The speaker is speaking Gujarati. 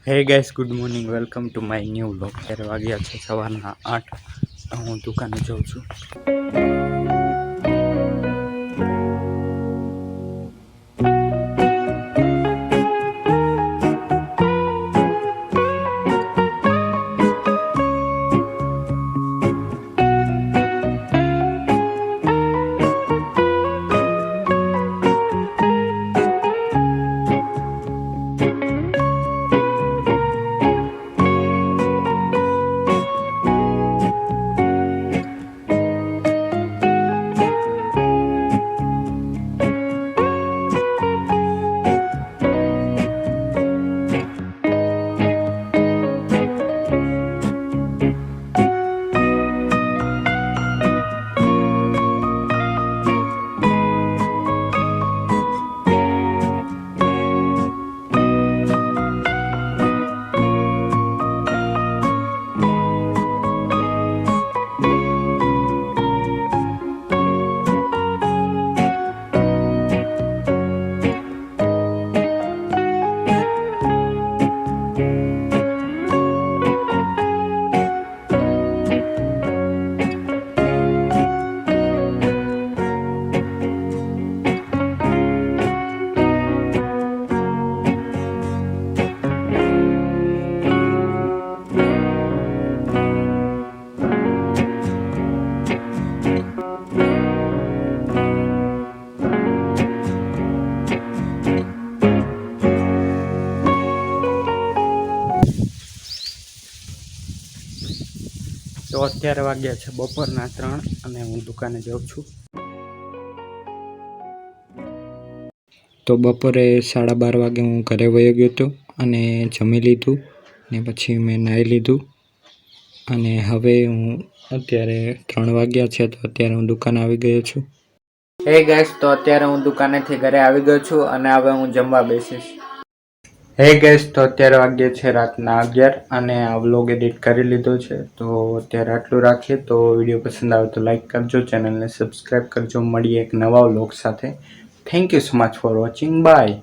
હે guys, good morning. Welcome to my new vlog. અત્યારે વાગ્યા છે સવારના 8. હું દુકાને જાઉં છું. તો અત્યારે વાગ્યા છે બપોરના 3 અને હું દુકાને જાઉં છું. તો બપોરે 12:30 વાગે હું ઘરે વયો ગયો હતો અને જમી લીધું ને પછી મેં નાહી લીધું અને હવે હું અત્યારે 3 વાગ્યા છે તો અત્યારે હું દુકાને આવી ગયો છું. હે ગાઈસ, તો અત્યારે હું દુકાનેથી ઘરે આવી ગયો છું અને હવે હું જમવા બેસીશ. હે ગાઈસ, તો અત્યારે વાગ્યા છે રાતના 11 અને આ વ્લોગ એડિટ કરી લીધો છે. તો અત્યારે આટલું રાખીએ. તો વિડીયો પસંદ આવે તો લાઈક કરજો, ચેનલને સબસ્ક્રાઈબ કરજો. મળીએ એક નવા વ્લોગ સાથે. Thank you so much for watching. By.